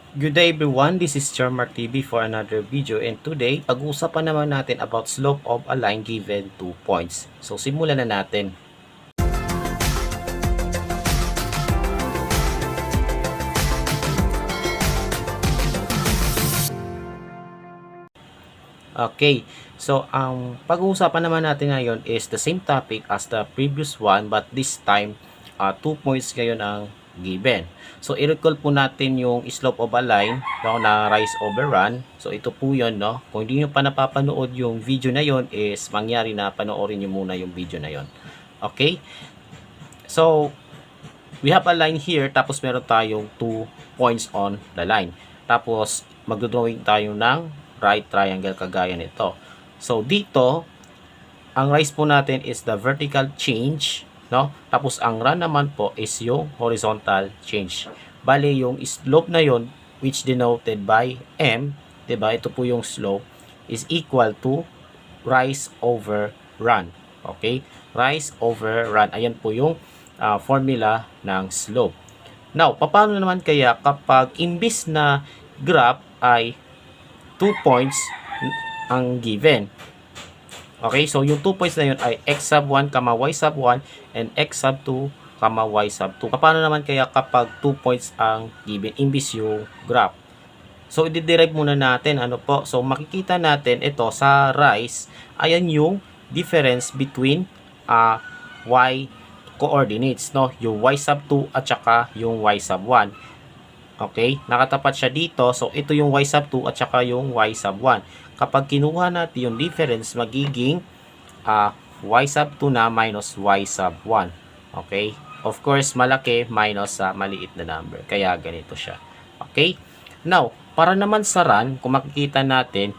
Good day everyone, this is Charmark TV for another video, and today pag-uusapan naman natin about slope of a line given 2 points. So simulan na natin. Okay, so ang pag-uusapan naman natin ngayon is the same topic as the previous one, but this time 2 points ngayon ang given. So i-recall po natin yung slope of a line, no, na rise over run. So ito po yun, no. Kung hindi nyo pa napapanood yung video na yon, is mangyari na panoorin nyo muna yung video na yon. Okay, so we have a line here, tapos meron tayong 2 points on the line. Tapos magdodrawing tayo ng right triangle kagaya nito. So dito, ang rise po natin is the vertical change, no? Tapos ang run naman po is yung horizontal change. Bale, yung slope na yon, which denoted by M, 'di ba? Ito po yung slope, is equal to rise over run. Okay? Rise over run. Ayan po yung formula ng slope. Now, paano naman kaya kapag imbis na graph ay 2 points ang given? Okay, so yung 2 points na yun ay x sub 1, y sub 1, and x sub 2, y sub 2. Paano naman kaya kapag 2 points ang given imbis yung graph? So, i-derive muna natin. Ano po? So, makikita natin ito sa rise. Ayan yung difference between y coordinates, no? Yung y sub 2 at saka yung y sub 1. Okay? Nakatapat siya dito. So, ito yung y sub 2 at saka yung y sub 1. Kapag kinuha natin yung difference, magiging y sub 2 na minus y sub 1. Okay? Of course, malaki minus sa maliit na number. Kaya ganito siya. Okay? Now, para naman sa run, kung makikita natin,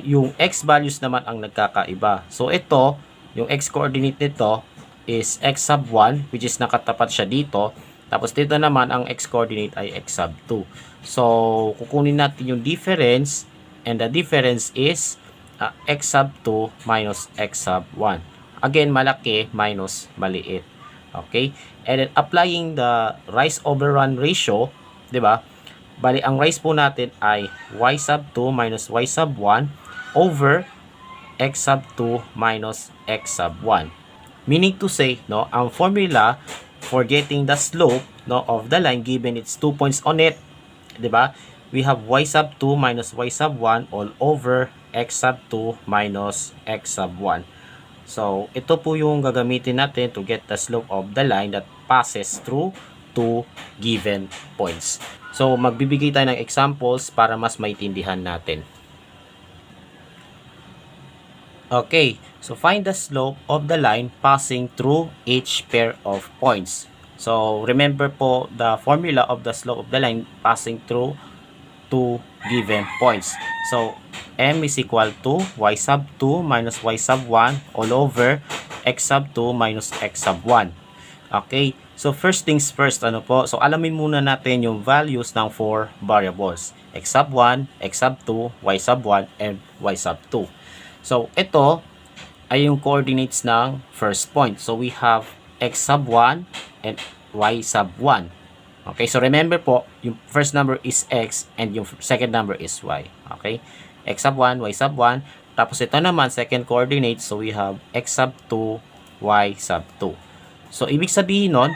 yung x values naman ang nagkakaiba. So, ito, yung x coordinate nito is x sub 1, which is nakatapat siya dito. Tapos dito naman, ang x coordinate ay x sub 2. So, kukunin natin yung difference, and the difference is x sub 2 minus x sub 1. Again, malaki minus maliit. Okay? And then, applying the rise over run ratio, di ba? Bali, ang rise po natin ay y sub 2 minus y sub 1 over x sub 2 minus x sub 1. Meaning to say, no, ang formula for getting the slope, no, of the line given its 2 points on it, 'di ba? We have y sub 2 minus y sub 1 all over x sub 2 minus x sub 1. So, ito po yung gagamitin natin to get the slope of the line that passes through 2 given points. So, magbibigay tayo ng examples para mas maintindihan natin. Okay, so find the slope of the line passing through each pair of points. So, remember po the formula of the slope of the line passing through 2 given points. So, m is equal to y sub 2 minus y sub 1 all over x sub 2 minus x sub 1. Okay, so first things first, ano po? So, alamin muna natin yung values ng 4 variables. X sub 1, x sub 2, y sub 1, and y sub 2. So, ito ay yung coordinates ng first point. So, we have x sub 1 and y sub 1. Okay, so remember po, yung first number is x and yung second number is y. Okay, x sub 1, y sub 1. Tapos ito naman, second coordinate. So, we have x sub 2, y sub 2. So, ibig sabihin nun,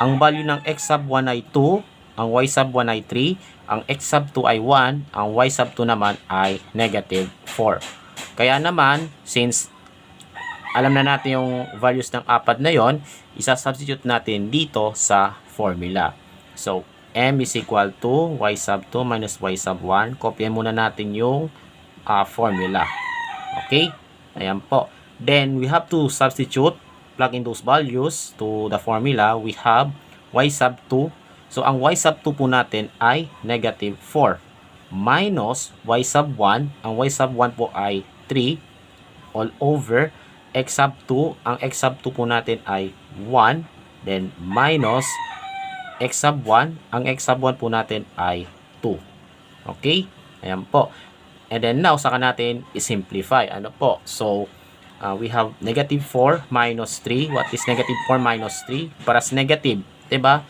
ang value ng x sub 1 ay 2, ang y sub 1 ay 3, ang x sub 2 ay 1, ang y sub 2 naman ay negative 4. Kaya naman, since alam na natin yung values ng apat na yon, isa-substitute natin dito sa formula. So, m is equal to y sub 2 minus y sub 1. Kopyahin muna natin yung formula. Okay? Ayan po. Then, we have to substitute, plug in those values to the formula. We have y sub 2. So, ang y sub 2 po natin ay negative 4. Minus y sub 1. Ang y sub 1 po ay 3 all over x sub 2. Ang x sub 2 po natin ay 1. Then, minus x sub 1. Ang x sub 1 po natin ay 2. Okay? Ayan po. And then, now, saka natin i-simplify. Ano po? So, we have negative 4 minus 3. What is negative 4 minus 3? Para sa negative, diba?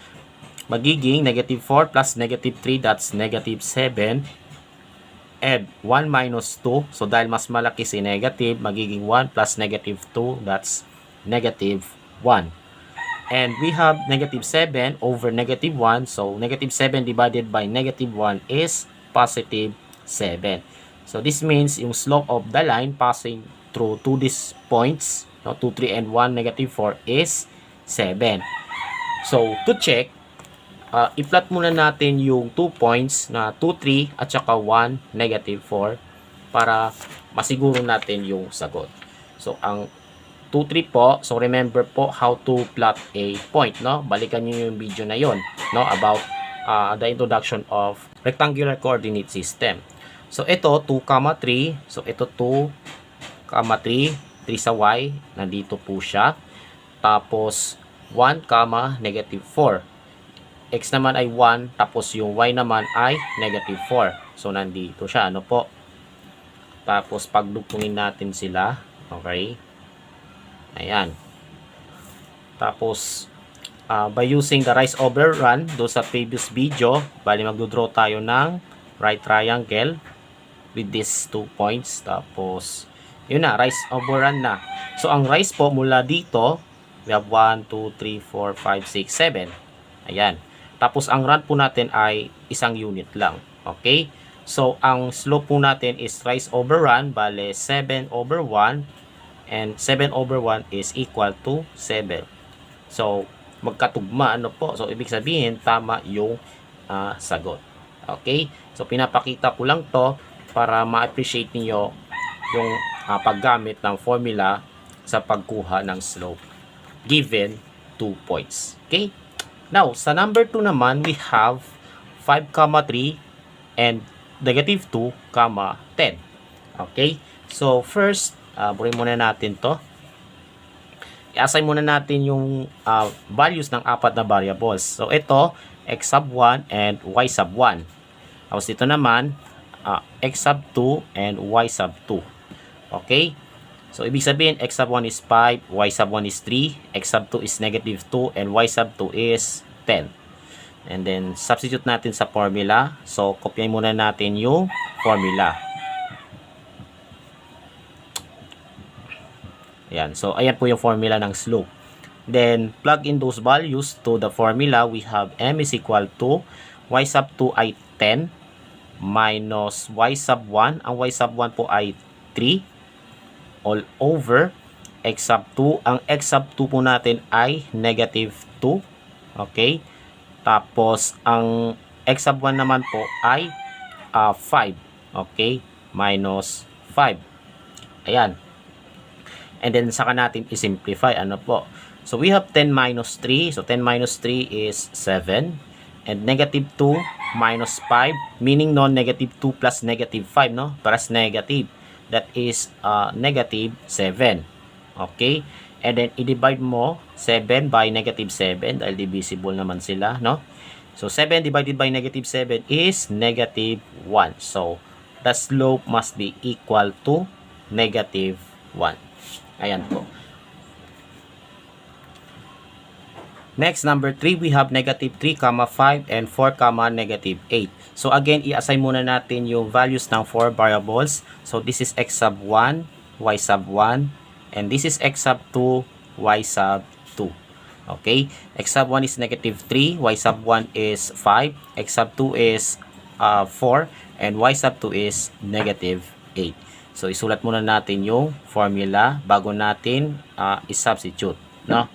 magiging negative 4 plus negative 3, that's negative 7. And 1 minus 2, so dahil mas malaki si negative, magiging 1 plus negative 2, that's negative 1. And we have negative 7 over negative 1, so negative 7 divided by negative 1 is positive 7. So this means yung slope of the line passing through to these points, 2, 3, and 1, negative 4 is 7. So to check, i-plot muna natin yung 2 points na 2, 3 at saka 1, negative 4 para masiguro natin yung sagot. So ang 2, 3 po, so remember po how to plot a point, no? Balikan niyo yung video na yon, no, about the introduction of rectangular coordinate system. So ito 2, 3, so ito 2, 3 sa y, nandito po siya. Tapos 1, negative 4. X naman ay 1, tapos yung y naman ay negative 4. So, nandito siya. Ano po? Tapos, pagdugtungin natin sila. Okay? Ayan. Tapos, by using the rise over run, do sa previous video, bali magdodraw tayo ng right triangle with these 2 points. Tapos, yun na, rise over run na. So, ang rise po mula dito, we have 1, 2, 3, 4, 5, 6, 7. Ayan. Tapos, ang run po natin ay isang unit lang. Okay? So, ang slope po natin is rise over run, bale 7 over 1. And 7 over 1 is equal to 7. So, magkatugma, ano po? So, ibig sabihin, tama yung sagot. Okay? So, pinapakita ko lang to para ma-appreciate niyo yung paggamit ng formula sa pagkuha ng slope given 2 points. Okay? Now, sa number 2 naman, we have 5, 3 and negative 2, 10. Okay? So, first, burin muna natin to. I-assign muna natin yung values ng apat na variables. So, ito, x sub 1 and y sub 1. Tapos dito naman, x sub 2 and y sub 2. Okay? So, ibig sabihin, x sub 1 is 5, y sub 1 is 3, x sub 2 is negative 2, and y sub 2 is 10. And then, substitute natin sa formula. So, kopyahin muna natin yung formula. Ayan. So, ayan po yung formula ng slope. Then, plug in those values to the formula. We have m is equal to y sub 2 ay 10 minus y sub 1. Ang y sub 1 po ay 3 all over x sub 2. Ang x sub 2 po natin ay negative 2. Okay? Tapos, ang x sub 1 naman po ay 5. Okay? Minus 5. Ayan. And then, saka natin i-simplify. Ano po? So, we have 10 minus 3. So, 10 minus 3 is 7. And negative 2 minus 5. Meaning, no, negative 2 plus negative 5, no? Plus negative. That is negative 7. Okay? And then, i-divide mo 7 by negative 7 dahil divisible naman sila, no? So, 7 divided by negative 7 is negative 1. So, the slope must be equal to negative 1. Ayan po. Next, number 3, we have negative 3, 5, and 4, negative 8. So, again, i-assign muna natin yung values ng 4 variables. So, this is x sub 1, y sub 1, and this is x sub 2, y sub 2. Okay? X sub 1 is negative 3, y sub 1 is 5, x sub 2 is 4, and y sub 2 is negative 8. So, isulat muna natin yung formula bago natin i-substitute, no?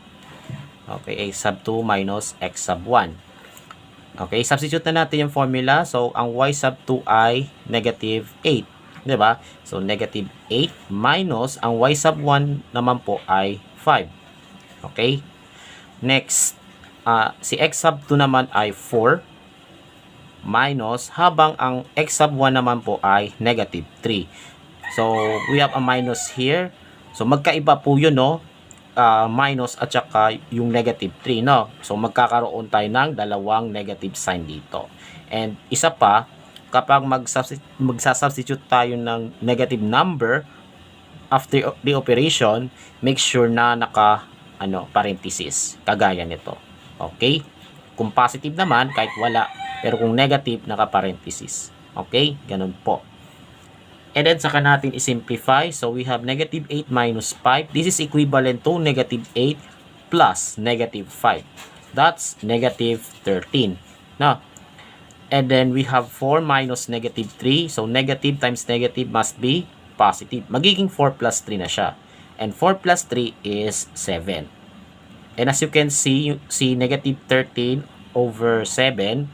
Okay, x sub 2 minus x sub 1. Okay, substitute na natin yung formula. So, ang y sub 2 ay negative 8. Diba? So, negative 8 minus ang y sub 1 naman po ay 5. Okay? Next, si x sub 2 naman ay 4 minus habang ang x sub 1 naman po ay negative 3. So, we have a minus here. So, magkaiba po yun, no? Minus at saka yung negative 3, no? So, magkakaroon tayo ng dalawang negative sign dito. And isa pa, kapag magsasubstitute tayo ng negative number after the operation, make sure na naka parenthesis, kagaya nito. Okay? Kung positive naman, kahit wala. Pero kung negative, naka-parenthesis. Okay? Ganun po. And then, saka natin i-simplify. So, we have negative 8 minus 5. This is equivalent to negative 8 plus negative 5. That's negative 13. Now, and then we have 4 minus negative 3. So, negative times negative must be positive. Magiging 4 plus 3 na siya. And 4 plus 3 is 7. And as you can see negative 13 over 7,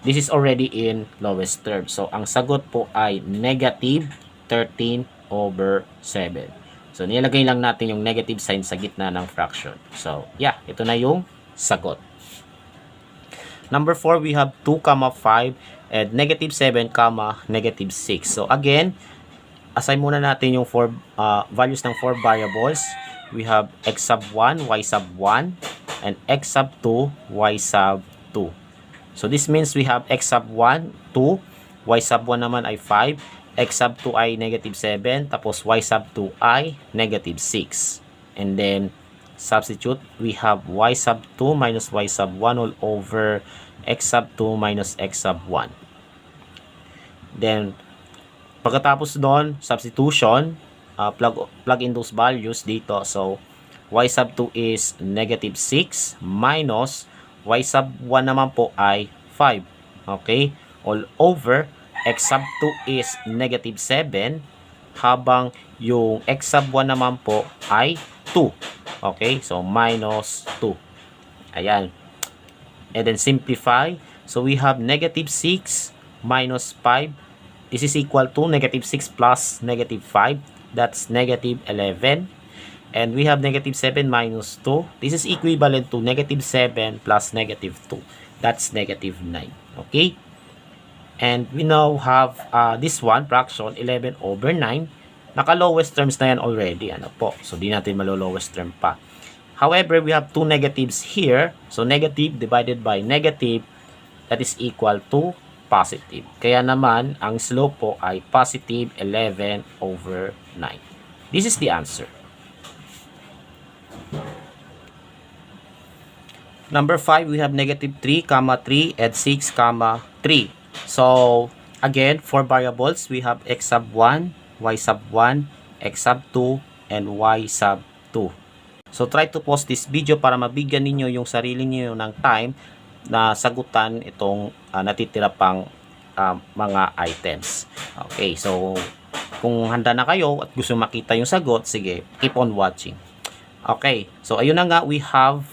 this is already in lowest term. So, ang sagot po ay negative 13 over 7. So, nilagay lang natin yung negative sign sa gitna ng fraction. So, yeah, ito na yung sagot. Number 4, we have 2, 5, and negative 7, negative 6. So, again, assign muna natin yung values ng 4 variables. We have x sub 1, y sub 1, and x sub 2, y sub 2. So, this means we have x sub 1, 2, y sub 1 naman ay 5, x sub 2 ay negative 7, tapos y sub 2 ay negative 6. And then, substitute, we have y sub 2 minus y sub 1 all over x sub 2 minus x sub 1. Then, pagkatapos doon, substitution, plug in those values dito. So, y sub 2 is negative 6 minus y sub 1 naman po ay 5. Okay? All over, x sub 2 is negative 7, habang yung x sub 1 naman po ay 2. Okay? So, minus 2. Ayan. And then, simplify. So, we have negative 6 minus 5. This is equal to negative 6 plus negative 5. That's negative 11. And we have negative 7 minus 2. This is equivalent to negative 7 plus negative 2. That's negative 9. Okay? And we now have this one, fraction, 11 over 9. Naka-lowest terms na yan already. Ano po? So, di natin malo-lowest term pa. However, we have two negatives here. So, negative divided by negative, that is equal to positive. Kaya naman, ang slope po ay positive 11 over 9. This is the answer. Number 5, we have negative 3, 3, and 6, 3. So, again, 4 variables. We have x sub 1, y sub 1, x sub 2, and y sub 2. So, try to pause this video para mabigyan ninyo yung sarili niyo ng time na sagutan itong natitira pang mga items. Okay, so, kung handa na kayo at gusto makita yung sagot, sige, keep on watching. Okay, so ayun na nga, we have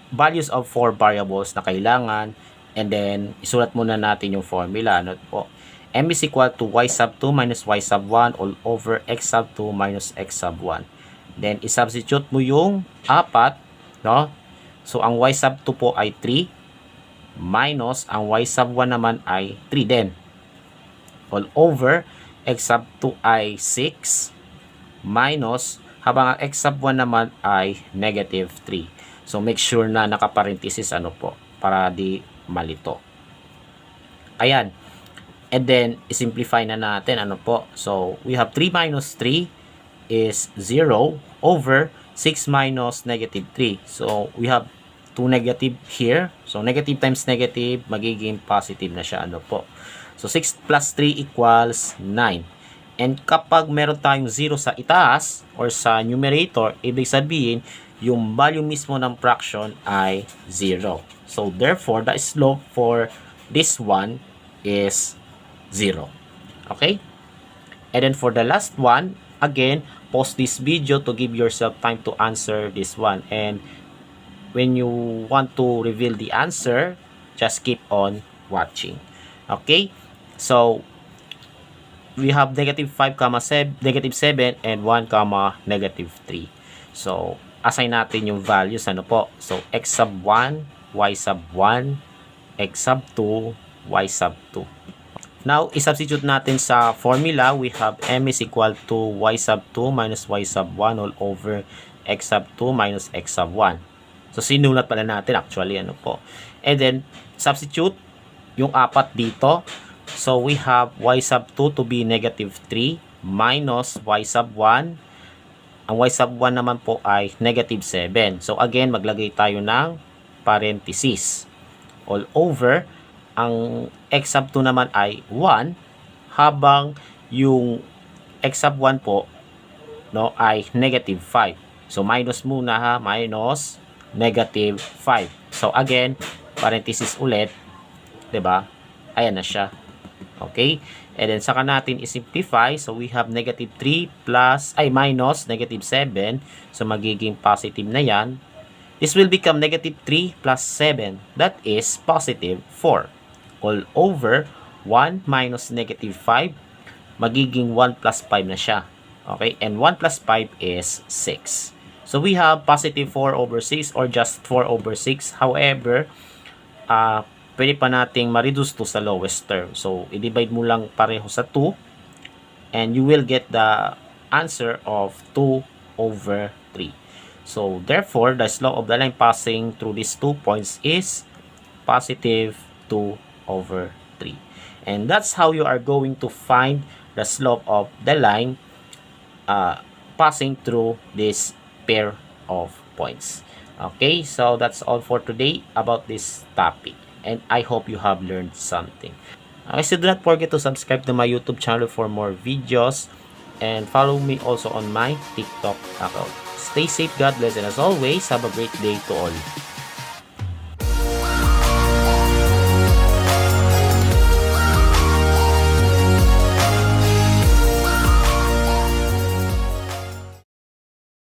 values of 4 variables na kailangan, and then isulat muna natin yung formula. Ano po? M is equal to y sub 2 minus y sub 1 all over x sub 2 minus x sub 1. Then, isubstitute mo yung 4, no? So, ang y sub 2 po ay 3, minus ang y sub 1 naman ay 3 din. All over, x sub 2 ay 6, minus, habang ang x sub 1 naman ay negative 3. So, make sure na nakaparenthesis ano po, para di malito. Ayan. And then, isimplify na natin ano po. So, we have 3 minus 3 is 0 over 6 minus negative 3. So, we have 2 negative here. So, negative times negative, magiging positive na siya. Ano po? So, 6 plus 3 equals 9. And kapag meron tayong 0 sa itaas or sa numerator, ibig sabihin, yung value mismo ng fraction ay 0. So, therefore, the slope for this one is 0. Okay? And then for the last one, again, pause this video to give yourself time to answer this one. And when you want to reveal the answer, just keep on watching. Okay? So, we have negative 5, negative 7, and 1, negative 3. So, assign natin yung values. Ano po? So, x sub 1, y sub 1, x sub 2, y sub 2. Now, isubstitute natin sa formula. We have m is equal to y sub 2 minus y sub 1 all over x sub 2 minus x sub 1. So, sinulat pala natin actually. Ano po? And then, substitute yung 4 dito. So, we have y sub 2 to be negative 3 minus y sub 1 Ang y sub 1 naman po ay negative 7. So again, maglagay tayo ng parenthesis. All over, ang x sub 2 naman ay 1, habang yung x sub 1 po, no, ay negative 5. So minus muna ha, minus negative 5. So again, parenthesis ulit, 'di ba? Ayan na siya. Okay? And then saka natin i-simplify. So we have negative 3 plus minus negative 7. So magiging positive na 'yan. This will become negative 3 plus 7. That is positive 4. All over 1 minus negative 5, magiging 1 plus 5 na siya. Okay? And 1 plus 5 is 6. So we have positive 4 over 6 or just 4 over 6. However, pwede pa nating ma-reduce to sa lowest term. So, i-divide mo lang pareho sa 2 and you will get the answer of 2 over 3. So, therefore, the slope of the line passing through these 2 points is positive 2 over 3. And that's how you are going to find the slope of the line passing through this pair of points. Okay, so that's all for today about this topic. And I hope you have learned something. Okay, so do not forget to subscribe to my YouTube channel for more videos. And follow me also on my TikTok account. Stay safe, God bless, and as always, have a great day to all.